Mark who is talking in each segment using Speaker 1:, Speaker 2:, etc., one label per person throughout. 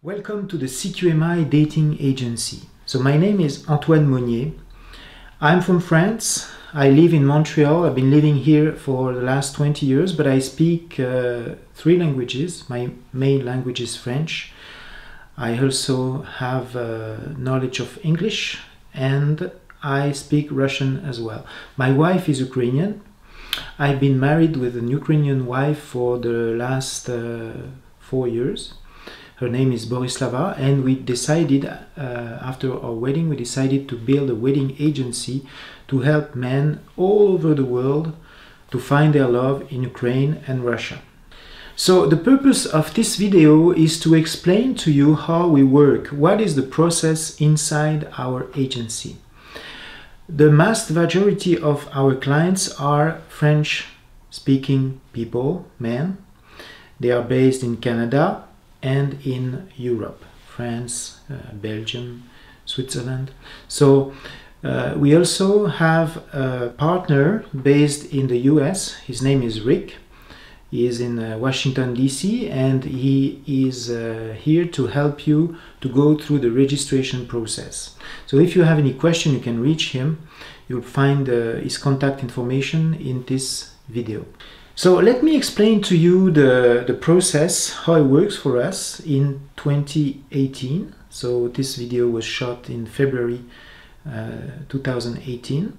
Speaker 1: Welcome to the CQMI Dating Agency. So my name is Antoine Monnier. I'm from France. I live in Montreal. I've been living here for the last 20 years, but I speak 3 languages. My main language is French. I also have knowledge of English and I speak Russian as well. My wife is Ukrainian. I've been married with an Ukrainian wife for the last 4 years. Her name is Borislava, and we decided, after our wedding, we decided to build a wedding agency to help men all over the world to find their love in Ukraine and Russia. So the purpose of this video is to explain to you how we work, what is the process inside our agency. The vast majority of our clients are French-speaking people, men. They are based in Canada and in Europe, France, Belgium, Switzerland. So we also have a partner based in the US. His name is Rick. He is in Washington D.C. and he is here to help you to go through the registration process. So if you have any question, you can reach him. You'll find his contact information in this video. So let me explain to you the process, how it works for us in 2018. So this video was shot in February 2018.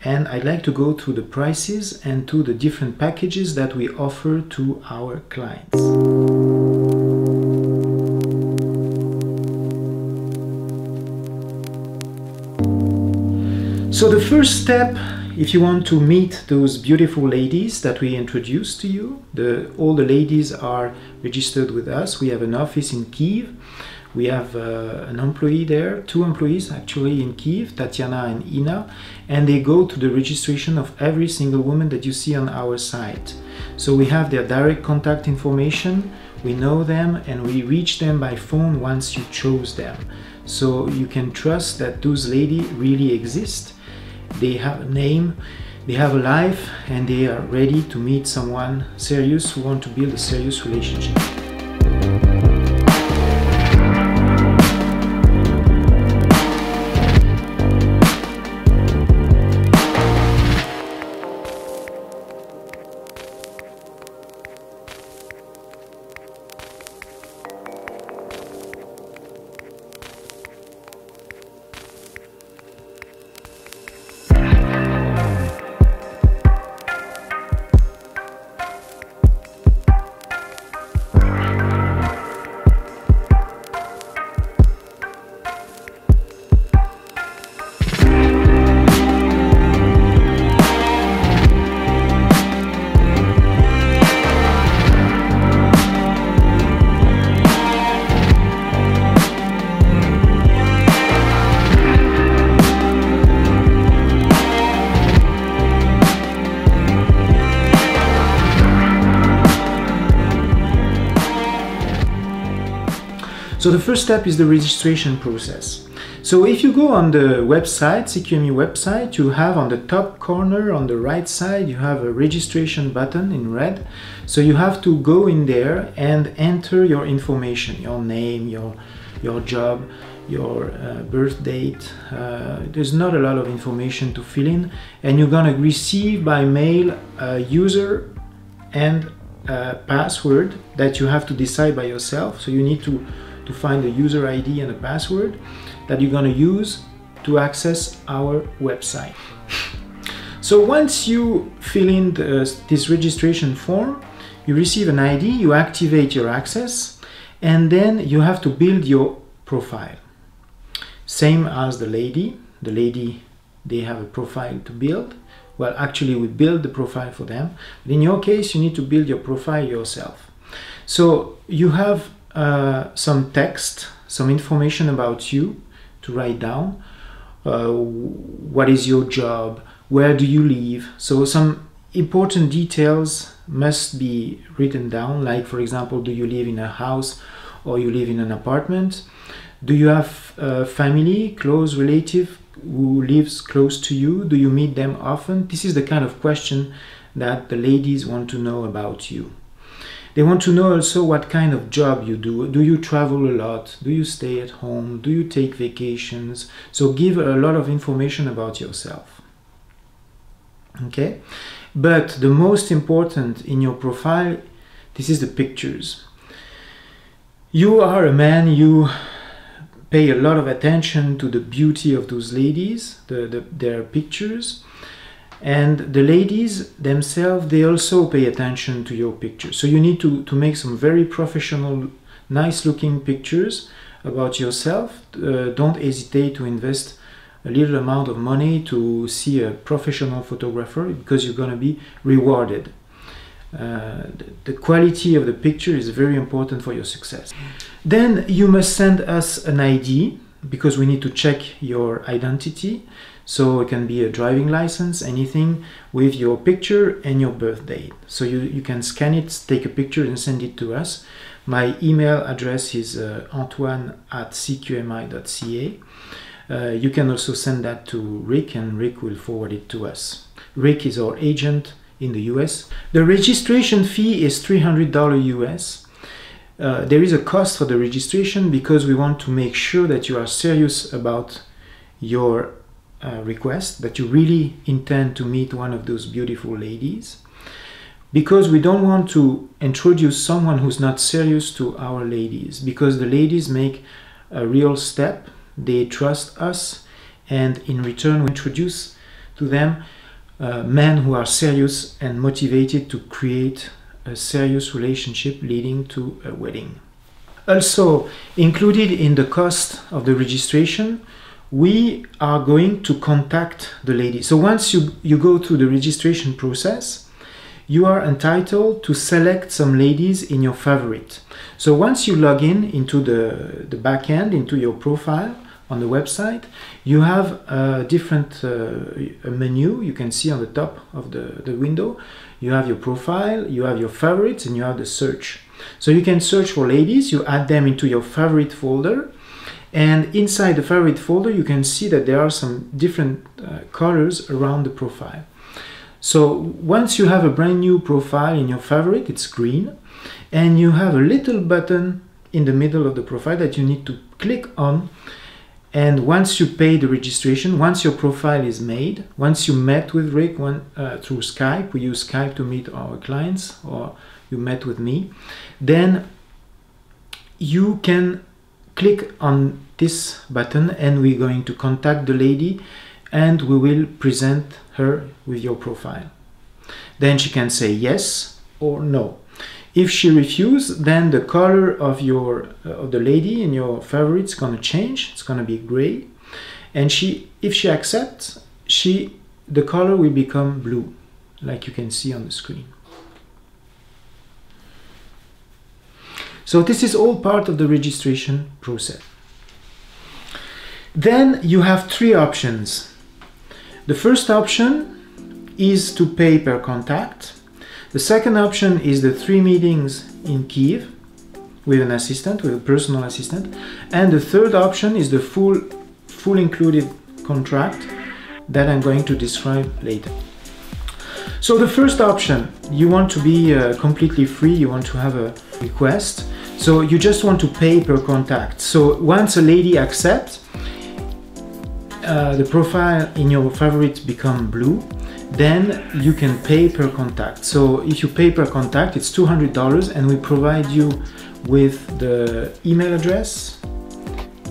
Speaker 1: And I'd like to go through the prices and to the different packages that we offer to our clients. So the first step, if you want to meet those beautiful ladies that we introduced to you, all the ladies are registered with us. We have an office in Kiev. We have an employee there, 2 employees actually in Kiev, Tatiana and Ina, and they go to the registration of every single woman that you see on our site. So we have their direct contact information, we know them, and we reach them by phone once you chose them. So you can trust that those ladies really exist. They have a name, they have a life, and they are ready to meet someone serious who want to build a serious relationship. So the first step is the registration process. So if you go on the website, CQMI website, you have on the top corner on the right side, you have a registration button in red. So you have to go in there and enter your information, your name, your job, your birth date. There's not a lot of information to fill in, and you're gonna receive by mail a user and a password that you have to decide by yourself. So you need to find a user ID and a password that you're going to use to access our website. So once you fill in this registration form, you receive an ID, you activate your access, and then you have to build your profile. Same as the lady. The lady, they have a profile to build. Well, actually we build the profile for them. But in your case, you need to build your profile yourself. So you have some text, some information about you to write down. What is your job? Where do you live? So some important details must be written down, like for example, do you live in a house or you live in an apartment? Do you have a family, close relative who lives close to you? Do you meet them often? This is the kind of question that the ladies want to know about you. They want to know also what kind of job you do. Do you travel a lot? Do you stay at home? Do you take vacations? So give a lot of information about yourself. Okay? But the most important in your profile, this is the pictures. You are a man, you pay a lot of attention to the beauty of those ladies, their pictures. And the ladies themselves, they also pay attention to your pictures. So you need to make some very professional, nice looking pictures about yourself. Don't hesitate to invest a little amount of money to see a professional photographer, because you're going to be rewarded. The quality of the picture is very important for your success. Then you must send us an ID, because we need to check your identity. So it can be a driving license, anything with your picture and your birth date. So you can scan it, take a picture and send it to us. My email address is antoine@cqmi.ca. You can also send that to Rick, and Rick will forward it to us. Rick is our agent in the US. The registration fee is $300 US. There is a cost for the registration, because we want to make sure that you are serious about your request, that you really intend to meet one of those beautiful ladies, because we don't want to introduce someone who's not serious to our ladies, because the ladies make a real step, they trust us, and in return we introduce to them men who are serious and motivated to create a serious relationship leading to a wedding. Also included in the cost of the registration, we are going to contact the lady. So once you go through the registration process, you are entitled to select some ladies in your favorite. So once you log in into the back end, into your profile on the website, you have a different menu. You can see on the top of the window, you have your profile, you have your favorites, and you have the search. So you can search for ladies, you add them into your favorite folder. And inside the favorite folder, you can see that there are some different colors around the profile. So once you have a brand new profile in your favorite, it's green. And you have a little button in the middle of the profile that you need to click on. And once you pay the registration, once your profile is made, once you met with Rick through Skype, we use Skype to meet our clients, or you met with me, then you can click on this button, and we're going to contact the lady, and we will present her with your profile. Then she can say yes or no. If she refuses, then the color of the lady in your favorite is going to change. It's going to be gray. And if she accepts, the color will become blue, like you can see on the screen. So this is all part of the registration process. Then you have three options. The first option is to pay per contact. The second option is the 3 meetings in Kiev with an assistant, with a personal assistant. And the third option is the full included contract that I'm going to describe later. So the first option, you want to be completely free, you want to have a request. So you just want to pay per contact. So once a lady accepts, the profile in your favorites become blue, then you can pay per contact. So if you pay per contact, it's $200, and we provide you with the email address,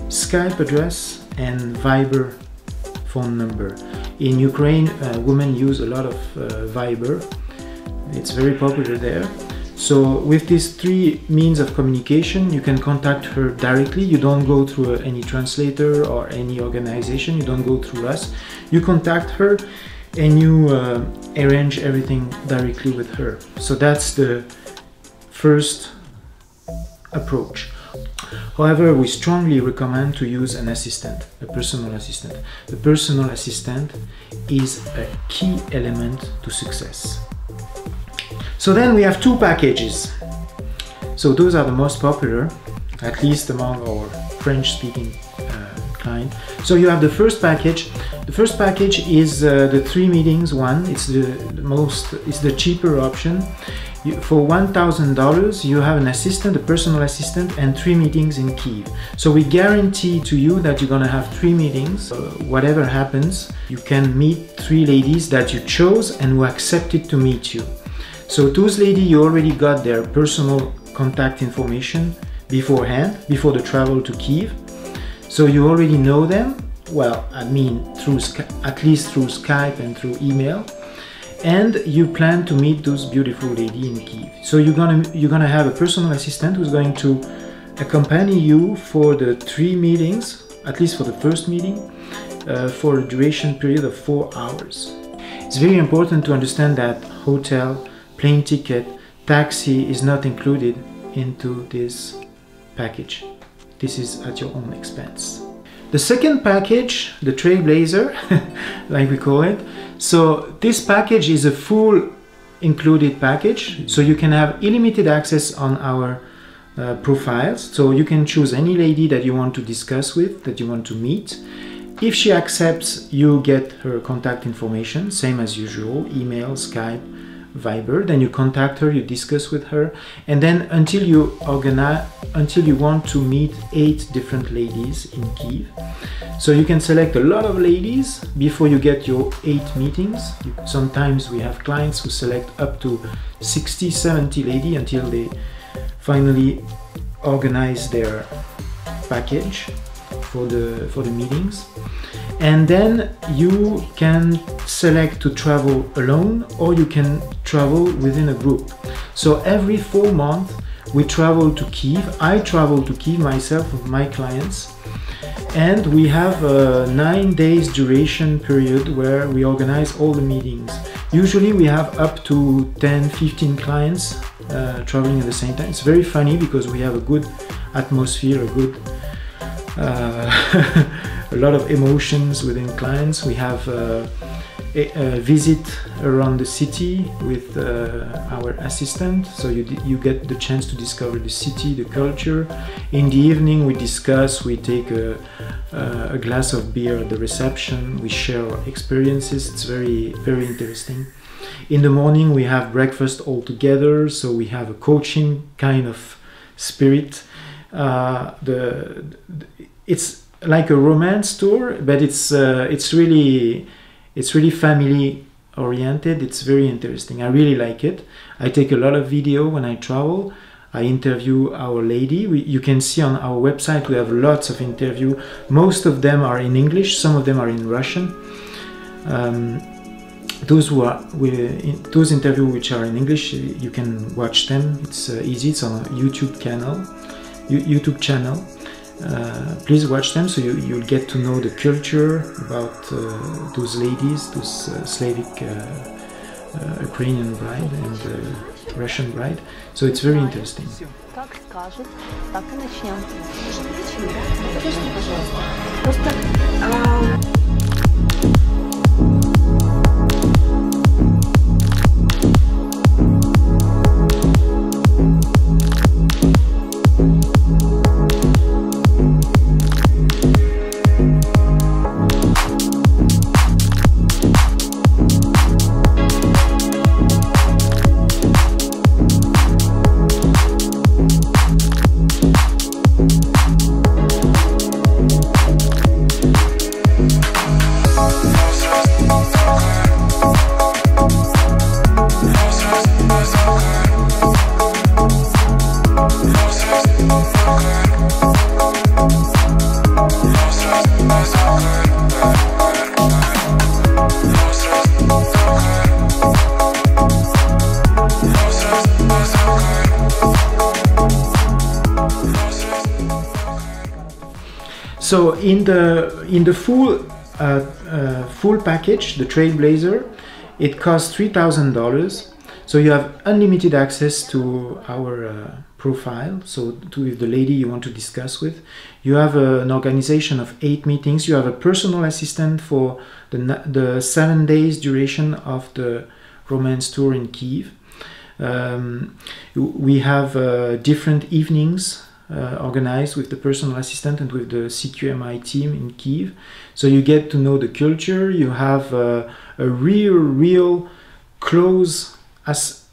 Speaker 1: Skype address, and Viber phone number. In Ukraine, women use a lot of Viber. It's very popular there. So with these three means of communication, you can contact her directly. You don't go through any translator or any organization. You don't go through us. You contact her and you arrange everything directly with her. So that's the first approach. However, we strongly recommend to use an assistant, a personal assistant. The personal assistant is a key element to success. So then we have two packages. So those are the most popular, at least among our French-speaking clients. So you have the first package. The first package is the 3 meetings one. It's the cheaper option. For $1,000 you have an assistant, a personal assistant, and 3 meetings in Kiev. So we guarantee to you that you're gonna have 3 meetings. Whatever happens, you can meet 3 ladies that you chose and who accepted to meet you. So those ladies, you already got their personal contact information beforehand, before the travel to Kiev. So you already know them. Well, I mean, at least through Skype and through email. And you plan to meet those beautiful ladies in Kiev. So you're gonna have a personal assistant who's going to accompany you for the 3 meetings, at least for the first meeting, for a duration period of 4 hours. It's very important to understand that hotel, plane ticket, taxi is not included into this package. This is at your own expense. The second package, the Trailblazer, like we call it. So this package is a full included package. So you can have unlimited access on our profiles. So you can choose any lady that you want to discuss with, that you want to meet. If she accepts, you get her contact information, same as usual, email, Skype, Viber. Then you contact her, you discuss with her, and then until you want to meet 8 different ladies in Kiev. So you can select a lot of ladies before you get your 8 meetings. Sometimes we have clients who select up to 60, 70 ladies until they finally organize their package for the meetings. And then you can select to travel alone, or you can travel within a group. So every 4 months we travel to Kiev. I travel to Kiev myself with my clients, and we have a 9 days duration period where we organize all the meetings. Usually we have up to 10-15 clients traveling at the same time. It's very funny because we have a good atmosphere, a good a lot of emotions within clients. We have a visit around the city with our assistant, so you get the chance to discover the city, the culture. In the evening we discuss, we take a glass of beer at the reception, we share our experiences. It's very, very interesting. In the morning we have breakfast all together, so we have a coaching kind of spirit. It's like a romance tour, but it's really family oriented. It's very interesting. I really like it. I take a lot of video when I travel. I interview our lady. You can see on our website we have lots of interviews. Most of them are in English, some of them are in Russian. Those interviews which are in English, you can watch them. It's easy. It's on a YouTube channel. Please watch them, so you'll get to know the culture about those ladies, those Slavic Ukrainian bride and Russian bride. So it's very interesting. So in the full package, the Trailblazer, it costs $3,000. So you have unlimited access to our profile. So to the lady you want to discuss with, you have an organization of 8 meetings. You have a personal assistant for the 7 days duration of the romance tour in Kiev. We have different evenings organized with the personal assistant and with the CQMI team in Kiev. So you get to know the culture. You have a real close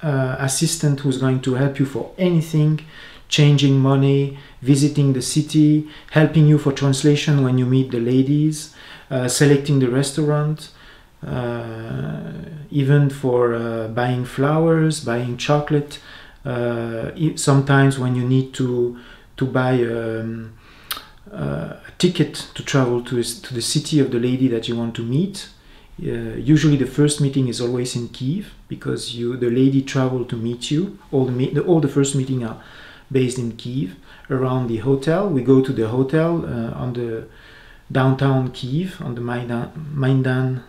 Speaker 1: assistant who's going to help you for anything, changing money, visiting the city, helping you for translation when you meet the ladies, selecting the restaurant, even for buying flowers, buying chocolate. Sometimes when you need to buy a ticket to travel to the city of the lady that you want to meet. Usually the first meeting is always in Kiev, because the lady traveled to meet you. All the first meetings are based in Kiev, around the hotel. We go to the hotel on the downtown Kiev, on the Maidan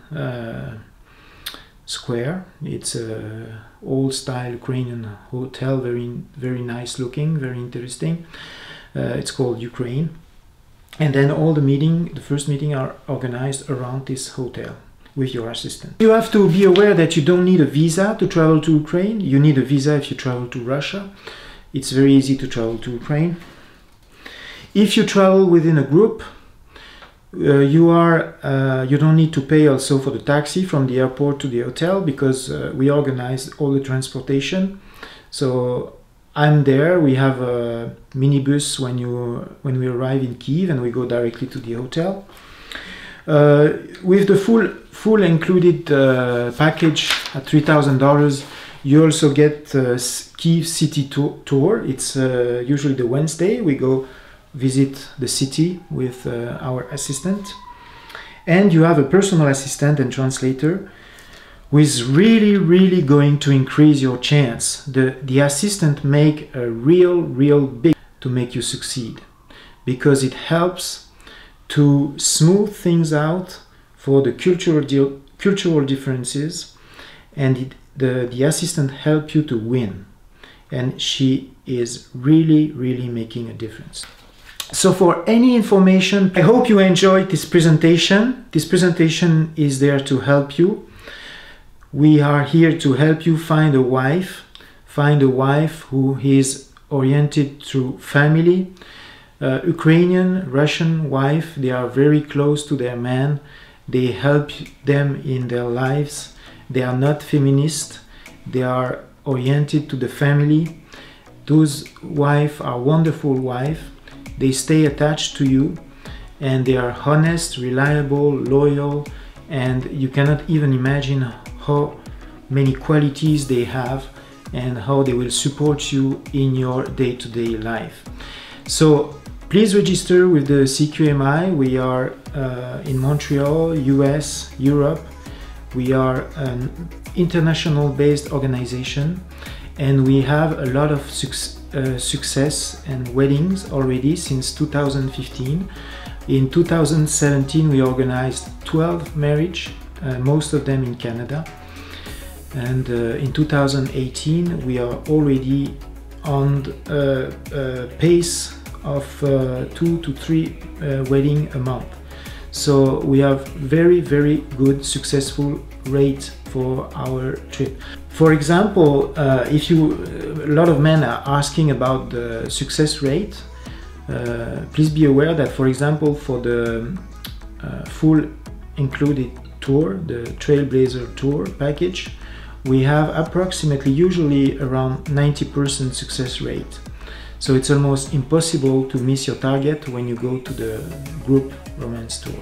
Speaker 1: Square. It's a old-style Ukrainian hotel, very nice looking, very interesting. It's called Ukraine. And then the first meeting are organized around this hotel with your assistant. You have to be aware that you don't need a visa to travel to Ukraine. You need a visa if you travel to Russia. It's very easy to travel to Ukraine. If you travel within a group, you don't need to pay also for the taxi from the airport to the hotel, because we organize all the transportation. So I'm there. We have a minibus when we arrive in Kiev, and we go directly to the hotel. With the full included package at $3,000, you also get Kiev city tour. It's usually the Wednesday. We go visit the city with our assistant, and you have a personal assistant and translator who is really going to increase your chance. The assistant make a real big to make you succeed, because it helps to smooth things out for the cultural differences, and the assistant help you to win, and she is really making a difference. So for any information, I hope you enjoyed this presentation. This presentation is there to help you. We are here to help you find a wife who is oriented through family. Ukrainian, Russian wife, they are very close to their man. They help them in their lives. They are not feminist. They are oriented to the family. Those wives are wonderful wives. They stay attached to you, and they are honest, reliable, loyal, and you cannot even imagine how many qualities they have and how they will support you in your day-to-day life. So please register with the CQMI. We are in Montreal, US, Europe. We are an international based organization, and we have a lot of success and weddings already since 2015. In 2017 we organized 12 marriages, most of them in Canada, and in 2018 we are already on a pace of 2 to 3 weddings a month. So we have very good successful rate for our trip. For example, a lot of men are asking about the success rate. Please be aware that, for example, for the full included tour, the Trailblazer tour package, we have approximately, usually around 90% success rate. So it's almost impossible to miss your target when you go to the group romance tour.